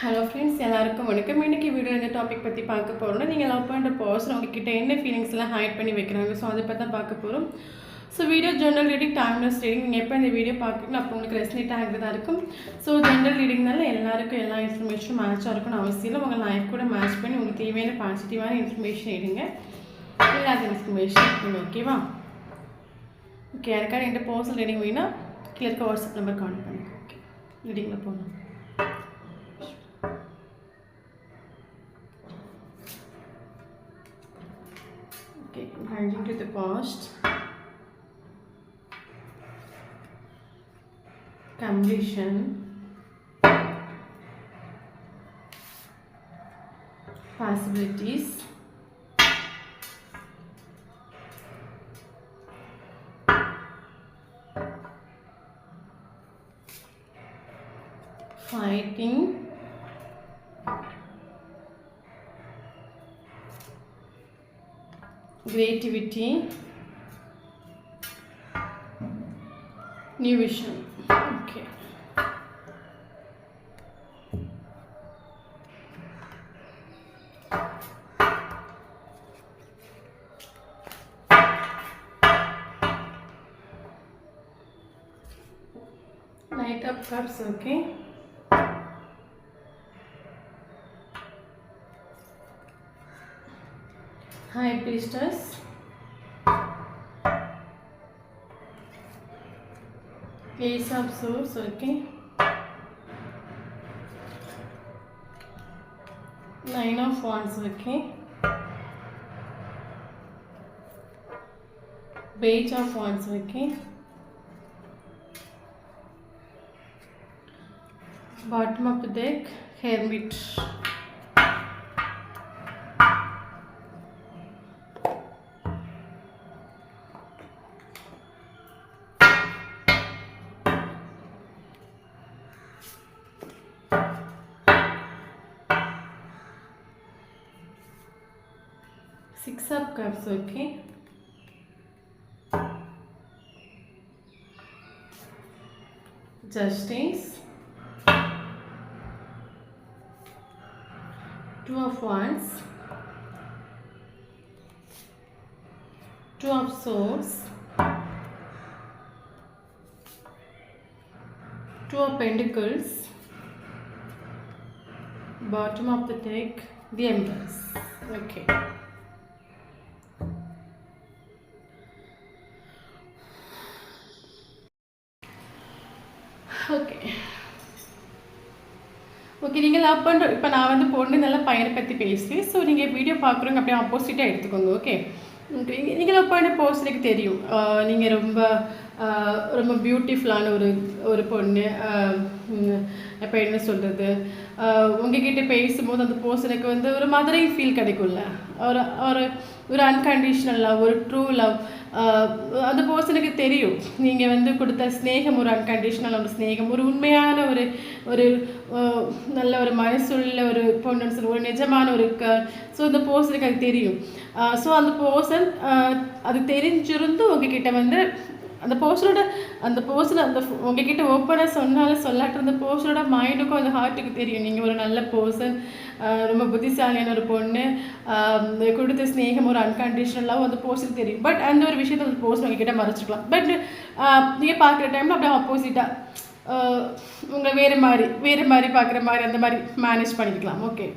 Hello friends, எல்லாருக்கும் வணக்கம். இன்றைக்கி வீடியோ இந்த டாபிக் பற்றி பார்க்க போகிறோம்னா, நீங்கள் லவ் பண்ணுற பர்சன் உங்ககிட்ட என்ன ஃபீலிங்ஸ்லாம் ஹைட் பண்ணி வைக்கிறாங்க. ஸோ அதை பற்றி தான் பார்க்க போகிறோம். So video general reading, timeless reading. நீங்கள் எப்போ இந்த வீடியோ பார்க்குறீங்களோ அப்போ உங்களுக்கு ரெஸ்னேட் ஆகிறதா இருக்கும். ஸோ ஜென்ரல் ரீடிங்னால எல்லாருக்கும் எல்லா இன்ஃபர்மேஷனும் மேட்சாக இருக்கும்னு அவசியம் இல்லை. உங்கள் லைஃப் கூட மேட்ச் பண்ணி உங்களுக்கு தேவையான பாசிட்டிவான இன்ஃபர்மேஷன் எடுங்க. இல்லாத இன்ஃபர்மேஷன் ஓகேவா? ஓகே, யாருக்கான என்கிட்ட பர்சனல் ரீடிங் வேணும்னா கீழே இருக்க வாட்ஸ்அப் நம்பர் கான்டெக்ட் பண்ணுங்க. ஓகே, ரீடிங்கில் போகலாம். Okay, hanging to the past, completion, possibilities, fighting, creativity, new vision. Okay, Knight of Cups. Okay, High Priestess, Ace of Swords. Okay, Nine of Wands. Okay, Page of Wands. Okay, bottom of the deck, Hermit. Six of Cups. Okay, Justice, Two of Wands, Two of Swords, Two of Pentacles, bottom of the deck, the Empress. Okay, okay okay நீங்கள் love பண்ணுற இப்போ நான் வந்து பொண்ணு நல்லா பையனை பற்றி பேசுகிறேன். ஸோ நீங்கள் வீடியோ பார்க்குறவங்க அப்படியே ஆப்போசிட்டாக எடுத்துக்கோங்க. ஓகே, நீங்கள் லவ் பண்ண பர்சனுக்கு தெரியும் நீங்கள் ரொம்ப ரொம்ப பியூட்டிஃபுல்லான ஒரு பொண்ணு. இப்போ என்ன சொல்கிறது, உங்ககிட்ட பேசும்போது அந்த பர்சனுக்கு வந்து ஒரு மதரிங் ஃபீல் கிடைக்கும்ல, ஒரு ஒரு ஒரு அன்கண்டிஷ்னல் லவ், ஒரு ட்ரூ லவ். அந்த பர்சனுக்கு தெரியும் நீங்கள் வந்து கொடுத்த ஸ்நேகம் ஒரு அன்கண்டிஷ்னல் ஒரு ஸ்நேகம், ஒரு உண்மையான ஒரு ஒரு நல்ல ஒரு மனசுள்ள ஒரு பொண்ணுன்னு சொல்லி ஒரு நிஜமான ஒரு ஸோ அந்த பர்சனுக்கு அது தெரியும். ஸோ அந்த பர்சன் அது தெரிஞ்சிருந்து உங்ககிட்ட வந்து அந்த பர்சனோட அந்த உங்ககிட்ட ஓப்பனாக சொன்னாலும் சொல்லாட்டு அந்த பர்சனோட மைண்டுக்கும் அந்த ஹார்ட்டுக்கு தெரியும் நீங்கள் ஒரு நல்ல பர்சன், ரொம்ப புத்திசாலியான ஒரு பொண்ணு, கொடுத்த ஸ்நேகம் ஒரு அன்கண்டிஷ்னலாகவும் அந்த பர்சனுக்கு தெரியும். பட் அந்த ஒரு விஷயத்தை அந்த பர்சன் உங்ககிட்ட மறைச்சிக்கலாம். பட் நீங்கள் பார்க்குற டைமில் அப்படியே ஆப்போசிட்டாக உங்களை வேறு மாதிரி பார்க்குற மாதிரி அந்த மாதிரி மேனேஜ் பண்ணிக்கலாம். ஓகே,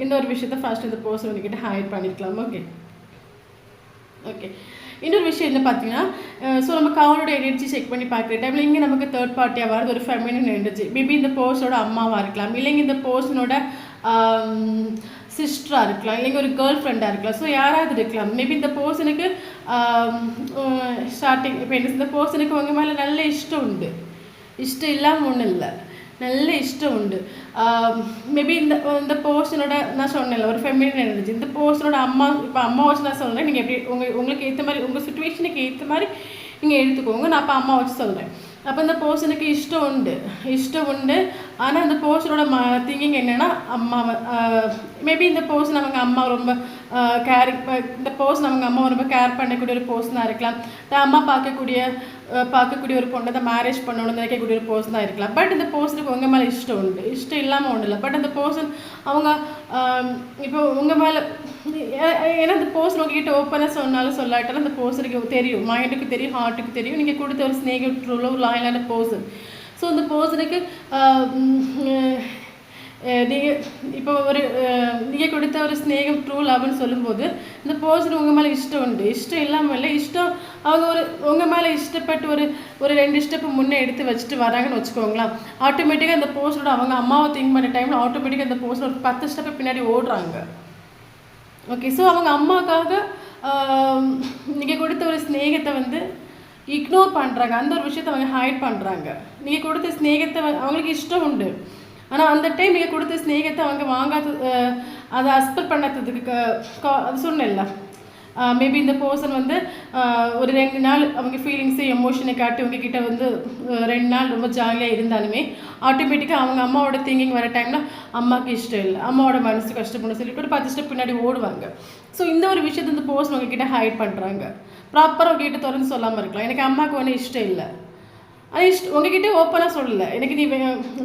இந்த ஒரு விஷயத்த ஃபர்ஸ்ட் இந்த பர்சன் உங்ககிட்ட ஹைட் பண்ணிக்கலாம். ஓகே ஓகே இன்னொரு விஷயம் என்ன பார்த்தீங்கன்னா, ஸோ நமக்கு அவனோட எனர்ஜி செக் பண்ணி பார்க்குற டைமில் இங்கே நமக்கு தேர்ட் பார்ட்டியாக வரது ஒரு ஃபெமினின் எனர்ஜி. மேபி இந்த பர்சனோட அம்மாவாக இருக்கலாம், இல்லைங்க இந்த பர்சனோட சிஸ்டராக இருக்கலாம், இல்லைங்க ஒரு கேர்ள் ஃப்ரெண்டாக இருக்கலாம். ஸோ யாராவது இருக்கலாம். மேபி இந்த பர்சனுக்கு ஸ்டார்டிங் இப்போ இந்த பர்சனுக்கு உங்கள் மேலே நல்ல இஷ்டம் உண்டு, இஷ்டம் இல்லாமல் ஒன்றும் இல்லை, நல்ல இஷ்டம் உண்டு. மேபி இந்த பர்சனோட நான் சொன்னேன்ல ஒரு ஃபெமினின் எனர்ஜி, இந்த பர்சனோட அம்மா, இப்போ அம்மா வச்சு நான் சொல்கிறேன், நீங்கள் எப்படி உங்களுக்கு ஏற்ற மாதிரி உங்கள் சுச்சுவேஷனுக்கு ஏற்ற மாதிரி நீங்கள் எடுத்துக்கோங்க. நான் இப்போ அம்மா வச்சு சொல்கிறேன். அப்போ இந்த பர்சனுக்கு இஷ்டம் உண்டு. ஆனால் அந்த பர்சனோட திங்கிங் என்னென்னா, அம்மாவை மேபி இந்த பர்சன் அவங்க அம்மா ரொம்ப கேரிங், இந்த பர்சன் அவங்க அம்மா ரொம்ப கேர் பண்ணக்கூடிய ஒரு பர்சனாக இருக்கலாம். அம்மா பார்க்கக்கூடிய பார்க்கக்கூடிய ஒரு பொண்ணை தான் மேரேஜ் பண்ணணும்னு நினைக்கக்கூடிய ஒரு பர்சன் தான் இருக்கலாம். பட் இந்த பர்சனுக்கு உங்கள் மேலே இஷ்டம் உண்டு, இஷ்டம் இல்லாமல் ஒன்றும் இல்லை. பட் அந்த பர்சன் அவங்க இப்போ உங்கள் மேலே ஏன்னா அந்த பர்சன் உங்ககிட்ட ஓப்பனாக சொன்னாலும் சொல்லாட்டாலும் அந்த பர்சனுக்கு தெரியும், மைண்டுக்கு தெரியும், ஹார்ட்டுக்கு தெரியும், நீங்கள் கொடுத்த ஒரு ஸ்நேகம் ட்ரூல ஒரு லாயலான பர்சன். ஸோ அந்த பர்சனுக்கு நீங்கள் இப்போ ஒரு நீங்கள் கொடுத்த ஒரு ஸ்நேகம் ட்ரூ லவ்னு சொல்லும்போது இந்த பர்சன் உங்கள் மேலே இஷ்டம் உண்டு, இஷ்டம் இல்லாமல் இல்லை, இஷ்டம் அவங்க உங்கள் மேலே இஷ்டப்பட்டு ஒரு 2 ஸ்டெப்பு முன்னே எடுத்து வச்சுட்டு வராங்கன்னு வச்சுக்கோங்களேன். ஆட்டோமேட்டிக்காக அந்த பர்சனோட அவங்க அம்மாவை திங்க் பண்ண டைமில் ஆட்டோமேட்டிக்காக அந்த பர்சன் ஒரு 10 ஸ்டெப்பு பின்னாடி ஓடுறாங்க. ஓகே, ஸோ அவங்க அம்மாவுக்காக நீங்கள் கொடுத்த ஒரு ஸ்நேகத்தை வந்து இக்னோர் பண்ணுறாங்க, அந்த ஒரு விஷயத்தை அவங்க ஹைட் பண்ணுறாங்க. நீங்கள் கொடுத்த ஸ்நேகத்தை அவங்களுக்கு இஷ்டம் உண்டு, ஆனால் அந்த டைம் நீங்கள் கொடுத்த ஸ்நேகத்தை அவங்க அதை அஸ்பெக்ட் பண்ணதுக்கு அது சொன்னேன்ல. மேபி இந்த பர்சன் வந்து ஒரு 2 நாள் அவங்க ஃபீலிங்ஸு எமோஷனை காட்டி உங்ககிட்ட வந்து 2 நாள் ரொம்ப ஜாலியாக இருந்தாலுமே ஆட்டோமேட்டிக்காக அவங்க அம்மாவோட திங்கிங் வர டைமில் அம்மாவுக்கு இஷ்டம் இல்லை, அம்மாவோட மனசு கஷ்டப்படணும் சொல்லிட்டு ஒரு 10 ஸ்டெப் பின்னாடி ஓடுவாங்க. ஸோ இந்த ஒரு விஷயத்தை இந்த பர்சன் உங்ககிட்ட ஹைட் பண்ணுறாங்க. ப்ராப்பராக உங்ககிட்ட தொடர்ந்து சொல்லாமல் இருக்கலாம், எனக்கு அம்மாவுக்கு ஒன்றும் இஷ்டம் இல்லை, அது உங்ககிட்டே ஓப்பனாக சொல்லலை, எனக்கு நீ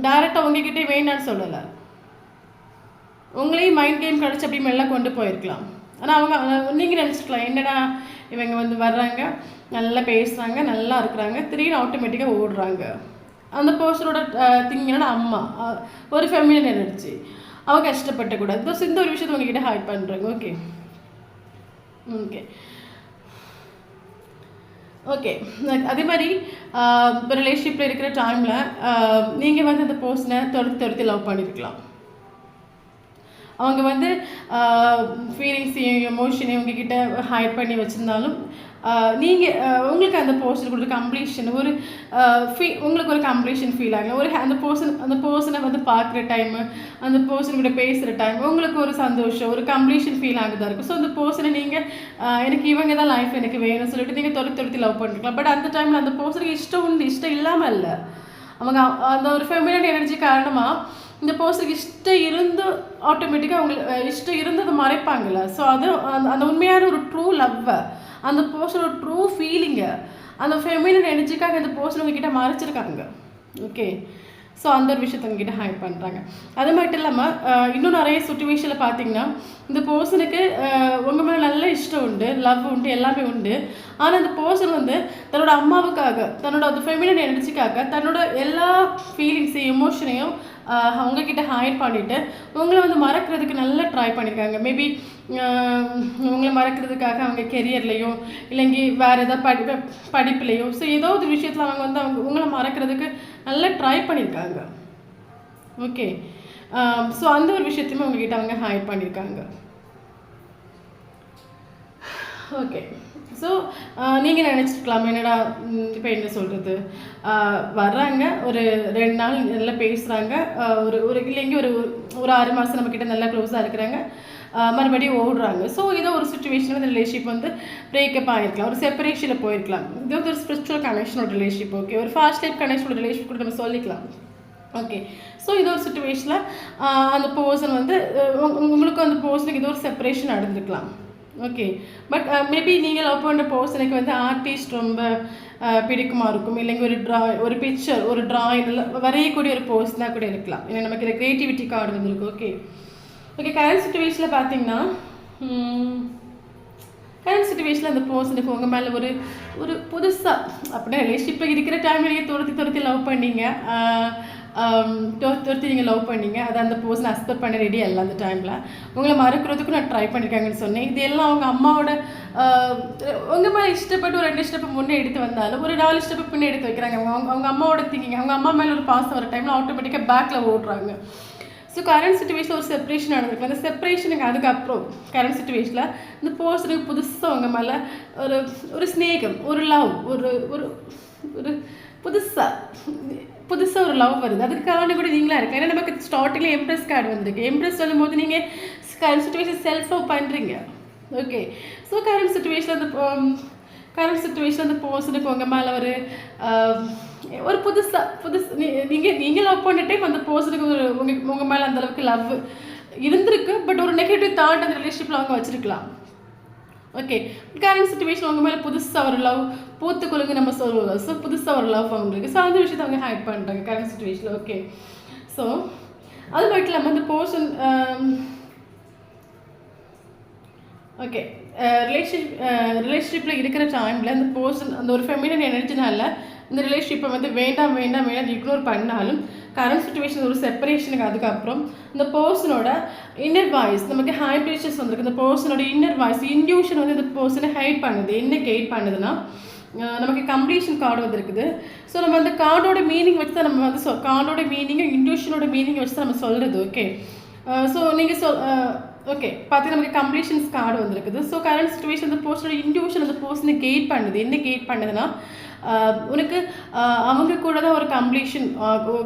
டைரெக்டாக உங்ககிட்டே வேணான்னு சொல்லலை, உங்களையும் மைண்ட் கேம் கிடச்சி அப்படி மெல்லாம் கொண்டு போயிருக்கலாம். ஆனால் அவங்க நீங்கள் நினச்சிக்கலாம் என்னடா இவங்க வந்து வர்றாங்க, நல்லா பேசுகிறாங்க, நல்லா இருக்கிறாங்க, திடீர்னு ஆட்டோமேட்டிக்காக ஓடுறாங்க. அந்த பர்சனோட திங் என்னன்னா அம்மா ஒரு ஃபெமிலியன் எனர்ஜி, அவங்க கஷ்டப்பட்டக்கூடாது. இந்த ஒரு விஷயத்தை உங்ககிட்ட ஹைட் பண்ணுறாங்க. ஓகே ஓகே ஓகே அதே மாதிரி இப்போ ரிலேஷன்ஷிப்பில் இருக்கிற டைமில் நீங்கள் வந்து அந்த பர்சனை தொடுத்து லவ் பண்ணியிருக்கலாம். அவங்க வந்து ஃபீலிங்ஸையும் எமோஷனையும் உங்ககிட்ட ஹைட் பண்ணி வச்சுருந்தாலும் நீங்கள் உங்களுக்கு அந்த பர்சனுக்கு ஒரு கம்ப்ளீஷன் உங்களுக்கு ஒரு கம்ப்ளீஷன் ஃபீல் ஆகலாம். அந்த பர்சனை வந்து பார்க்குற டைமு, அந்த பர்சன் கூட பேசுகிற டைம் உங்களுக்கு ஒரு சந்தோஷம், ஒரு கம்ப்ளீஷன் ஃபீல் ஆகுதா இருக்கும். ஸோ அந்த பர்சனை நீங்கள் எனக்கு இவங்க தான் லைஃப் எனக்கு வேணும்னு சொல்லிட்டு நீங்கள் தொடுத்து லவ் பண்ணிருக்கலாம். பட் அந்த டைமில் அந்த பர்சனுக்கு இஷ்டம் உண்டு, இஷ்டம் இல்லாமல் இல்லை, அவங்க அந்த ஒரு ஃபெமிலியன் எனர்ஜி காரணமாக இந்த பர்சனுக்கு இஷ்டம் இருந்து ஆட்டோமேட்டிக்காக அவங்களுக்கு இஷ்டம் இருந்து அதை மறைப்பாங்கள்ல. ஸோ அது அந்த உண்மையான ஒரு ட்ரூ லவ்வை, அந்த பர்சனோட ட்ரூ ஃபீலிங்கை அந்த ஃபெமிலியன் எனர்ஜிக்காக அந்த பர்சன் உங்ககிட்ட மறைச்சிருக்காங்க. ஓகே, ஸோ அந்த ஒரு விஷயத்தை உங்ககிட்ட ஹைட் பண்ணுறாங்க. அது மட்டும் இல்லாமல் இன்னும் நிறைய சுச்சுவேஷனில் பார்த்தீங்கன்னா இந்த பர்சனுக்கு உங்கள் மேலே நல்ல இஷ்டம் உண்டு, லவ் உண்டு, எல்லாமே உண்டு. ஆனால் அந்த பர்சன் வந்து தன்னோட அம்மாவுக்காக, தன்னோட அந்த ஃபெமிலியன் எனர்ஜிக்காக தன்னோட எல்லா ஃபீலிங்ஸையும் எமோஷனையும் அவங்கக்கிட்ட ஹைட் பண்ணிவிட்டு உங்களை வந்து மறக்கிறதுக்கு நல்லா ட்ரை பண்ணியிருக்காங்க. மேபி உங்களை மறக்கிறதுக்காக அவங்க கெரியர்லேயோ இல்லைங்கி வேறு ஏதாவது படிப்புலையோ ஸோ ஏதோ ஒரு விஷயத்தில் அவங்க வந்து உங்களை மறக்கிறதுக்கு நல்லா ட்ரை பண்ணியிருக்காங்க. ஓகே, ஸோ அந்த ஒரு விஷயத்தையுமே உங்ககிட்ட அவங்க ஹைட் பண்ணியிருக்காங்க. ஓகே, ஸோ நீங்கள் நினச்சிருக்கலாம் என்னடா இப்போ என்ன சொல்கிறது, வர்றாங்க ஒரு 2 நாள் நல்லா பேசுகிறாங்க, இல்லைங்க ஒரு 6 மாதம் நம்மக்கிட்ட நல்லா க்ளோஸாக இருக்கிறாங்க, மறுபடியும் ஓடுறாங்க. ஸோ இதோ ஒரு சுச்சுவேஷனில் இந்த ரிலேஷன்ஷிப் வந்து பிரேக்கப் ஆகிருக்கலாம், ஒரு செப்பரேஷனில் போயிருக்கலாம். இது வந்து ஒரு ஸ்பிரிச்சுவல் கனெக்ஷனோட ரிலேஷன்ஷிப். ஓகே, ஒரு ஃபாஸ்ட் டைப் கனெக்ஷனோட ரிலேஷன்ஷிப் கூட நம்ம சொல்லிக்கலாம். ஓகே, ஸோ இது ஒரு சுச்சுவேஷனில் அந்த பர்சன் வந்து உங்களுக்கு அந்த பர்சனுக்கு இது ஒரு செப்பரேஷன் நடந்துருக்கலாம். ஓகே, பட் மேபி நீங்கள் லவ் பண்ணுற பர்சனுக்கு வந்து ஆர்டிஸ்ட் ரொம்ப பிடிக்குமா இருக்கும், இல்லைங்க ஒரு பிக்சர் ஒரு டிராயிங் வரையக்கூடிய ஒரு பர்சனாக கூட இருக்கலாம். ஏன்னா நமக்கு இந்த க்ரியேட்டிவிட்டி கார்டு வந்துருக்கு. ஓகே ஓகே கரண்ட் சுச்சுவேஷனில் பார்த்தீங்கன்னா கரண்ட் சுச்சுவேஷனில் அந்த பர்சனுக்கு உங்கள் மேலே ஒரு புதுசாக அப்படின்னா ரிலேஷன்ஷிப்பில் இருக்கிற டைமில் நீங்கள் துரத்தி லவ் பண்ணீங்க, நீங்கள் லவ் பண்ணீங்க, அதை அந்த பர்சன் அக்செப்ட் பண்ண ரெடி அல்ல. அந்த டைமில் உங்களை மறக்கிறதுக்கும் நான் ட்ரை பண்ணியிருக்காங்கன்னு சொன்னேன். இது எல்லாம் அவங்க அம்மாவோட உங்கள் மேலே இஷ்டப்பட்டு ஒரு 2 ஸ்டெப்பு முன்னே எடுத்து வந்தாலும் ஒரு 4 ஸ்டெப்பு பின்னே எடுத்து வைக்கிறாங்க. அவங்க அம்மாவோட திங்கிங், அவங்க அம்மா மேலே ஒரு பாசம் வர டைமில் ஆட்டோமேட்டிக்காக பேக்கில் ஓடுறாங்க. ஸோ கரண்ட் சுச்சுவேஷனில் ஒரு செப்பரேஷன் நடந்திருக்கு. அந்த செப்பரேஷனுக்கு அதுக்கப்புறம் கரண்ட் சுச்சுவேஷனில் இந்த பர்சனுக்கு புதுசாக அவங்க மேலே ஒரு ஸ்நேகம், ஒரு லவ், ஒரு புதுசாக ஒரு லவ் வருது. அதுக்கு காரணம் கூட நீங்களாக இருக்கு. ஏன்னா நமக்கு ஸ்டார்டிங்கில் எம்ப்ரெஸ் கார்டு வந்திருக்கு. எம்ப்ரெஸ் வரும்போது நீங்கள் கரண்ட் சுச்சுவேஷன் செல்ஃப் லவ் பண்ணுறீங்க. ஓகே, ஸோ கரண்ட் சுச்சுவேஷனில் அந்த பர்சனுக்கு உங்கள் மேலே ஒரு புதுசு நீங்கள் லவ் பண்ணிட்டே அந்த பர்சனுக்கு உங்கள் மேலே அந்தளவுக்கு லவ் இருந்திருக்கு. பட் ஒரு நெகட்டிவ் தாட் அந்த ரிலேஷன்ஷிப்பில் அவங்க வச்சுருக்கலாம். ஓகே. கரண்ட் சிச்சுவேஷன் உங்கள் மேலே புதுசாக ஒரு லவ் பூத்துக்குழுங்க நம்ம சொல்லுவோம்ல. ஸோ புதுசாக ஒரு லவ் அவங்களுக்கு. ஸோ அந்த விஷயத்தை அவங்க ஹைட் பண்ணுறாங்க கரண்ட் சிச்சுவேஷனில். ஓகே. ஸோ அது மட்டும் இல்லாமல் இந்த போர்ஷன் ஓகே ரிலேஷன்ஷிப்பில் இருக்கிற டைமில் அந்த பர்சன் அந்த ஒரு ஃபெமினன் எனர்ஜினால இந்த ரிலேஷன்ஷிப்பை வந்து வேண்டாம் வேண்டாம் வேண்டாம் இக்னோர் பண்ணாலும் கரண்ட் சுச்சுவேஷன் ஒரு செப்பரேஷனுக்கு அதுக்கப்புறம் இந்த பர்சனோட இன்னர் வாய்ஸ் நமக்கு ஹைப்ரேஷன்ஸ் வந்திருக்கு. இந்த பர்சனோட இன்னர் வாய்ஸ் இன்ட்யூஷன் வந்து இந்த பர்சனை ஹைட் பண்ணுது. என்ன கெயிட் பண்ணுதுன்னா நமக்கு கம்ப்ளீஷன் கார்டு வந்துருக்குது. ஸோ நம்ம அந்த கார்டோட மீனிங் வச்சு தான் நம்ம வந்து கார்டோட மீனிங்கும் இன்ட்யூஷனோட மீனிங் வச்சு தான் நம்ம சொல்கிறது. ஓகே. ஸோ நீங்கள் ஓகே பார்த்தீங்கன்னா நமக்கு கம்ப்ளீஷன்ஸ் கார்டு வந்துருக்குது. ஸோ கரண்ட் சுச்சுவேஷன் அந்த பர்சனோட இன்ட்யூஷன் அந்த பர்சனை கெயிட் பண்ணுது. என்ன கெயிட் பண்ணுதுன்னா உனக்கு அவங்க கூட தான் ஒரு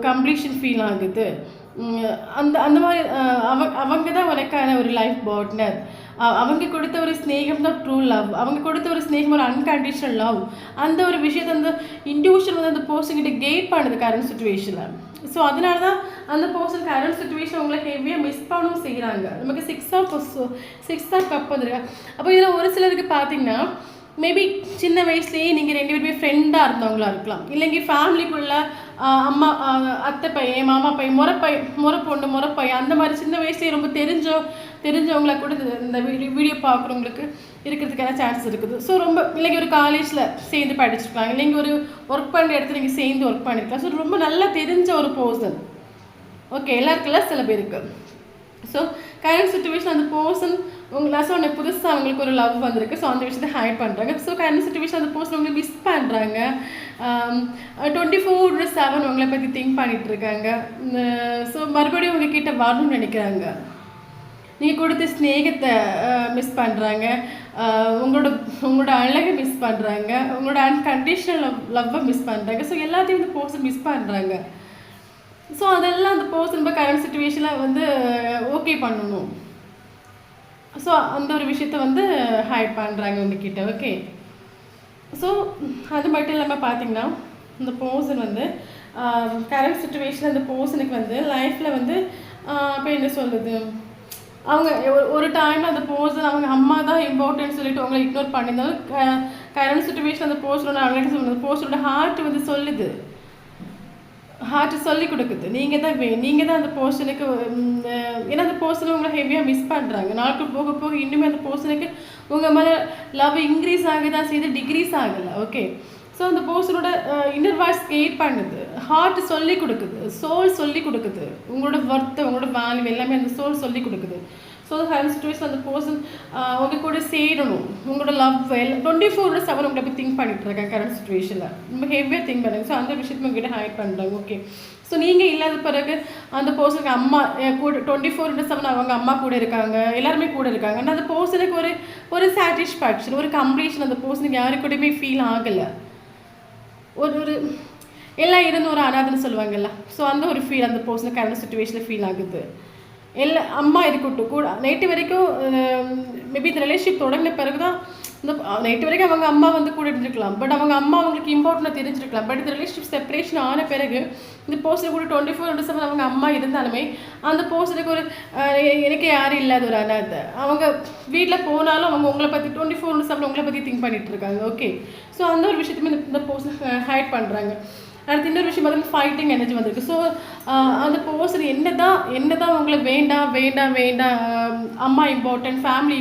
கம்ப்ளீஷன் ஃபீல் ஆகுது. அந்த மாதிரி அவங்க தான் உனக்கான ஒரு லைஃப் பார்ட்னர். அவங்க கொடுத்த ஒரு ஸ்நேகம் தான் ட்ரூ லவ். அவங்க கொடுத்த ஒரு ஸ்நேகம் ஒரு அன்கண்டிஷனல் லவ். அந்த ஒரு விஷயத்தை அந்த இன்ட்யூஷன் வந்து அந்த பர்சன்கிட்ட கெயிட் பண்ணுது கரண்ட் சுச்சுவேஷனில். ஸோ அதனால தான் அந்த பர்சன் கரண்ட் சுச்சுவேஷன் உங்களை ஹெவியாக மிஸ் பண்ணவும் செய்கிறாங்க. நமக்கு 6 ஆஃப் கப் வந்துருக்காங்க. அப்போ இதில் ஒரு சிலருக்கு பார்த்தீங்கன்னா மேபி சின்ன வயசுலேயே நீங்கள் 2 பேருமே ஃப்ரெண்டாக இருந்தவங்களா இருக்கலாம். இல்லைங்க ஃபேமிலிக்குள்ளே அம்மா அத்தை பையன் மாமா பையன் முறை பொண்ணு முறை பையன் அந்த மாதிரி சின்ன வயசுலேயே ரொம்ப தெரிஞ்சவங்கள கூட இந்த வீடியோ பார்க்குறவங்களுக்கு இருக்கிறதுக்கான சான்சஸ் இருக்குது. ஸோ ரொம்ப இல்லைங்க ஒரு காலேஜில் சேர்ந்து படிச்சிருக்கலாம். இல்லைங்க ஒரு ஒர்க் பண்ணுற இடத்துல நீங்கள் சேர்ந்து ஒர்க் பண்ணிருக்கலாம். ஸோ ரொம்ப நல்லா தெரிஞ்ச ஒரு பர்சன். ஓகே எல்லாருக்குள்ள சில பேருக்கு. ஸோ கரண்ட் சுச்சுவேஷன் அந்த பர்சன் நான் சொன்ன புதுசாக அவங்களுக்கு ஒரு லவ் வந்திருக்கு. ஸோ அந்த விஷயத்தை ஹைட் பண்ணுறாங்க. ஸோ கரண்ட் சுச்சுவேஷன் அந்த பர்சன் அவங்க மிஸ் பண்ணுறாங்க. 24/7 உங்களை பற்றி திங்க் பண்ணிகிட்ருக்காங்க. ஸோ மறுபடியும் உங்ககிட்ட வரணும்னு நினைக்கிறாங்க. நீங்கள் கொடுத்த ஸ்நேகத்தை மிஸ் பண்ணுறாங்க. உங்களோட அழகை மிஸ் பண்ணுறாங்க. உங்களோட அன்கண்டிஷனல் லவ்வை மிஸ் பண்ணுறாங்க. ஸோ எல்லாத்தையும் இந்த பர்சன் மிஸ் பண்ணுறாங்க. ஸோ அதெல்லாம் அந்த பர்சன் ரொம்ப கரண்ட் சுச்சுவேஷனில் வந்து ஓகே பண்ணணும். ஸோ அந்த ஒரு விஷயத்த வந்து ஹைட் பண்ணுறாங்க உங்ககிட்ட. ஓகே. ஸோ அது மட்டும் இல்லாமல் பார்த்தீங்கன்னா இந்த பர்சன் வந்து கரண்ட் சுச்சுவேஷன் அந்த பர்சனுக்கு வந்து லைஃப்பில் வந்து இப்போ என்ன சொல்லுது அவங்க ஒரு டைமில் அந்த பர்சன் அவங்க அம்மா தான் இம்பார்ட்டன்ட் சொல்லிட்டு அவங்களை இக்னோர் பண்ணியிருந்தாலும் கரண்ட் சுச்சுவேஷன் அந்த பர்சனோட ஆல்ரெடி சொல்லுது பர்சனோட ஹார்ட் வந்து சொல்லுது. ஹார்ட் சொல்லி கொடுக்குது நீங்கள் தான் அந்த பர்சனுக்கு ஏன்னா அந்த பர்சனை உங்களை ஹெவியாக மிஸ் பண்ணுறாங்க. நாட்கள் போக போக இன்னுமே அந்த பர்சனுக்கு உங்கள் மேலே லவ் இன்க்ரீஸ் ஆகுதான் செய்து டிக்ரீஸ் ஆகலை. ஓகே. ஸோ அந்த பர்சனோட இன்னர் வாய்ஸ் கிரியேட் பண்ணுது. ஹார்ட் சொல்லி கொடுக்குது. சோல் சொல்லி கொடுக்குது. உங்களோட ஒர்த்து உங்களோட வேல்யூ எல்லாமே அந்த சோல் சொல்லி கொடுக்குது. ஸோ கரண்ட் சுச்சுவேஷன் அந்த பர்சன் உங்கள் கூட சேரணும். உங்களோட லவ் 24/7 உங்களை போய் திங்க் பண்ணிட்டு இருக்காங்க கரண்ட் சுச்சுவேஷனில். ரொம்ப ஹெவியாக திங்க் பண்ணுறாங்க. ஸோ அந்த விஷயத்தை உங்ககிட்ட ஹைட் பண்ணுறாங்க. ஓகே. ஸோ நீங்கள் இல்லாத பிறகு அந்த பர்சனுக்கு அம்மா கூட 24/7 அவங்க அம்மா கூட இருக்காங்க. எல்லாருமே கூட இருக்காங்க. ஆனால் அந்த பர்சனுக்கு ஒரு சாட்டிஸ்ஃபேக்ஷன் ஒரு கம்ப்ளீஷன் அந்த பர்சனுக்கு யாரு கூடயுமே ஃபீல் ஆகலை. ஒரு எல்லாம் இருந்து ஒரு அனாதன்னு சொல்லுவாங்கல்ல. ஸோ அந்த ஒரு ஃபீல் அந்த பர்சனுக்கு கரண்ட் சுச்சுவேஷனில் ஃபீல் ஆகுது. அம்மா இருக்கட்டும் கூட நைட்டு வரைக்கும் மேபி இந்த ரிலேஷன்ஷிப் தொடங்கின பிறகு தான் இந்த நைட்டு வரைக்கும் அவங்க அம்மா வந்து கூட இருந்திருக்கலாம். பட் அவங்க அம்மா அவங்களுக்கு இம்பார்ட்டண்டாக தெரிஞ்சிருக்கலாம். பட் இந்த ரிலேஷன்ஷிப் செப்பரேஷன் ஆன பிறகு இந்த பர்சனுக்கு கூட 24/7 அவங்க அம்மா இருந்தாலுமே அந்த பர்சனுக்கு ஒரு எனக்கு யாரும் இல்லாத ஒரு அனாதை. அவங்க வீட்டில் போனாலும் அவங்க உங்களை பற்றி 24/7 உங்களை பற்றி திங்க் பண்ணிட்டு இருக்காங்க. ஓகே. ஸோ அந்த ஒரு விஷயத்தையுமே இந்த பர்சன் ஹைட் பண்ணுறாங்க. அடுத்து இன்னொரு விஷயம் பார்த்தீங்கன்னா ஃபைட்டிங் எனர்ஜி வந்திருக்கு. ஸோ அந்த பர்சன் என்ன தான் உங்களை வேண்டாம் அம்மா இம்பார்ட்டன்ட் ஃபேமிலி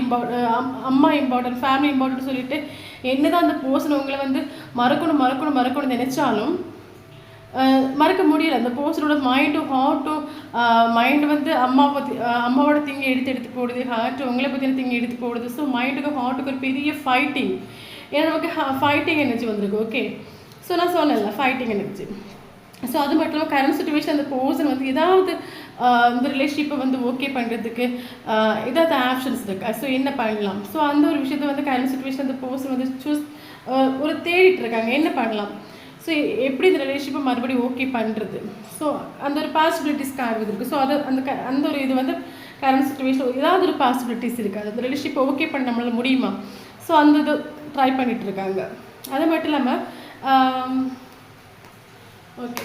அம்மா இம்பார்ட்டன்ட் ஃபேமிலி இம்பார்ட்டன்ட் சொல்லிட்டு என்ன தான் அந்த பர்சன் உங்களை வந்து மறக்கணும் நினைச்சாலும் மறக்க முடியல. அந்த பர்சனோட மைண்டும் ஹார்ட்டும் மைண்டு வந்து அம்மாவோட திங்கி எடுத்து போடுது. ஹார்ட் உங்களை பற்றின திங்கி எடுத்து போடுது. ஸோ மைண்டுக்கும் ஹார்ட்டுக்கு ஒரு பெரிய ஃபைட்டிங். ஏன்னா நமக்கு ஃபைட்டிங் எனர்ஜி வந்திருக்கு. ஓகே. ஸோ நான் சொன்னேன்ல ஃபைட்டிங் எனர்ஜி. ஸோ அது மட்டும் இல்லாமல் கரண்ட் சுச்சுவேஷன் அந்த பர்சன் வந்து ஏதாவது இந்த ரிலேஷன்ஷிப்பை வந்து ஓகே பண்ணுறதுக்கு ஏதாவது ஆப்ஷன்ஸ் இருக்குது. ஸோ என்ன பண்ணலாம்? ஸோ அந்த ஒரு விஷயத்தை வந்து கரண்ட் சுச்சுவேஷன் அந்த பர்சன் வந்து ஒரு தேடிட்டு இருக்காங்க என்ன பண்ணலாம். ஸோ எப்படி இந்த ரிலேஷன்ஷிப்பை மறுபடியும் ஓகே பண்ணுறது. ஸோ அந்த ஒரு பாசிபிலிட்டிஸ் கார்டு இருக்குது. ஸோ அது அந்த ஒரு இது வந்து கரண்ட் சுச்சுவேஷன் ஏதாவது ஒரு பாசிபிலிட்டிஸ் இருக்குது. அந்த ரிலேஷன்ஷிப்பை ஓகே பண்ண நம்மளால் முடியுமா? ஸோ அந்த இது ட்ரை பண்ணிகிட்ருக்காங்க. அது மட்டும் இல்லாமல் ஓகே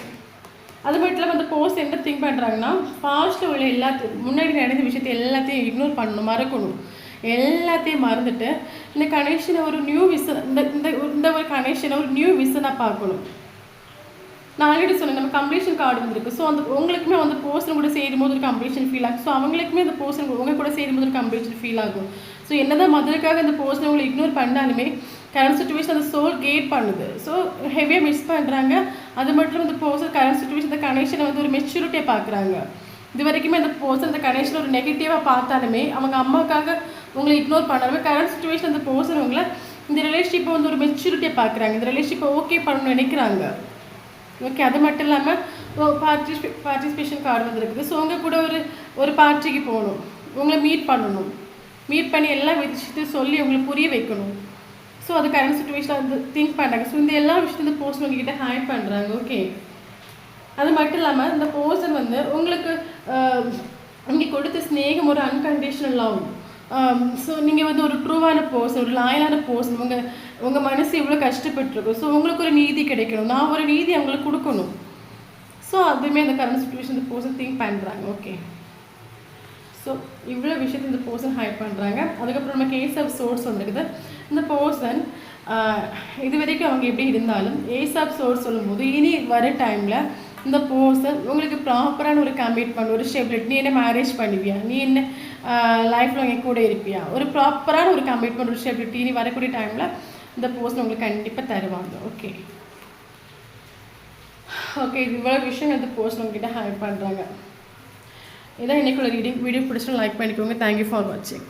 அது மட்டும் இல்லாமல் அந்த பர்சன் என்ன திங்க் பண்ணுறாங்கன்னா பாஸ்ட்டில் உள்ள முன்னாடி நடந்த விஷயத்தை எல்லாத்தையும் இக்னோர் பண்ணணும் மறக்கணும். எல்லாத்தையும் மறந்துட்டு இந்த கனெக்ஷனை ஒரு நியூ விசன் இந்த ஒரு கனெக்ஷனை ஒரு நியூ விசனாக பார்க்கணும். நான் ஆல்ரெடி சொன்னேன் நம்ம கம்ப்ளீஷன் கார்டு வந்துருக்கு. ஸோ அந்த உங்களுக்குமே வந்து பர்சன் கூட சேரும்போது ஒரு கம்ப்ளீஷன் ஃபீல் ஆகும். ஸோ அவங்களுக்குமே அந்த பர்சன் உங்கள் கூட சேரும்போது ஒரு கம்ப்ளீஷன் ஃபீல் ஆகும். ஸோ என்னதான் மதுரைக்காக அந்த பர்சனை உங்களை இக்னோர் பண்ணாலுமே கரண்ட் சுச்சுவேஷன் அந்த சோல் கேட் பண்ணுது. ஸோ ஹெவியாக மிஸ் பண்ணுறாங்க. அது மட்டும் இந்த பர்சன் கரண்ட் சுச்சுவேஷன் இந்த கனெக்ஷனை வந்து ஒரு மெச்சூரிட்டியை பார்க்குறாங்க. இது வரைக்குமே அந்த பர்சன் அந்த கனெக்ஷன் ஒரு நெகட்டிவாக பார்த்தாலுமே அவங்க அம்மாவுக்காக உங்களை இக்னோர் பண்ணாலுமே கரண்ட் சுச்சுவேஷன் அந்த பர்சன் உங்களை இந்த ரிலேஷன்ஷிப்பை வந்து ஒரு மெச்சூரிட்டியை பார்க்குறாங்க. இந்த ரிலேஷன்ஷிப்பை ஓகே பண்ணணும்னு நினைக்கிறாங்க. ஓகே, அது மட்டும் இல்லாமல் பார்ட்டிசிபேஷன் கார்டு வந்துருக்குது. ஸோ உங்கள் கூட ஒரு பார்ட்டிக்கு போகணும், உங்களை மீட் பண்ணணும், மீட் பண்ணி எல்லா விஷயத்தையும் சொல்லி உங்களை புரிய வைக்கணும். ஸோ அது கரண்ட் சுச்சுவேஷனில் வந்து திங்க் பண்ணுறாங்க. ஸோ இந்த எல்லா விஷயத்தையும் இந்த பர்சன் உங்ககிட்ட ஹேண்ட் பண்ணுறாங்க. ஓகே, அது மட்டும் இல்லாமல் இந்த பர்சன் வந்து உங்களுக்கு நீங்கள் கொடுத்த ஸ்நேகம் ஒரு அன்கண்டிஷனல் லவ். ஸோ நீங்கள் வந்து ஒரு ட்ரூவான பர்சன், ஒரு லாயலான பர்சன். உங்கள் மனசு இவ்வளோ கஷ்டப்பட்டுருக்கும். ஸோ உங்களுக்கு ஒரு நீதி கிடைக்கணும், நான் ஒரு நீதி அவங்களுக்கு கொடுக்கணும். ஸோ அதுவுமே இந்த கரண்ட் சுச்சுவேஷன் இந்த பர்சன் திங்க் பண்ணுறாங்க. ஓகே, ஸோ இவ்வளோ விஷயத்தை இந்த பர்சன் ஹைட் பண்ணுறாங்க. அதுக்கப்புறம் நம்ம கேஸ் ஆஃப் சோர்ஸ் வந்துருக்குது. இந்த பர்சன் இது வரைக்கும் அவங்க எப்படி இருந்தாலும் ஏஸ் ஆஃப் சோர்ஸ் சொல்லும்போது இனி வர டைமில் இந்த பர்சன் உங்களுக்கு ப்ராப்பரான ஒரு கமிட்மெண்ட், ஒரு ஸ்டெபிலிட்டி, நீ என்ன மேரேஜ் பண்ணுவியா, நீ என்ன லைஃப்பில் அவங்க கூட இருப்பியா, ஒரு ப்ராப்பரான ஒரு கமிட்மெண்ட், ஒரு ஸ்டெபிலிட்டி இனி வரக்கூடிய டைமில் இந்த பர்சன் உங்களுக்கு கண்டிப்பாக தருவாங்க. ஓகே ஓகே, இது இவ்வளோ விஷயம் இந்த பர்சன் உங்ககிட்ட ஹேண்ட் பண்ணுறாங்க. இதான் இன்றைக்குள்ள ரீடிங். வீடியோ பிடிச்சிட்டு லைக் பண்ணிக்கோங்க. தேங்க்யூ ஃபார் வாட்சிங்.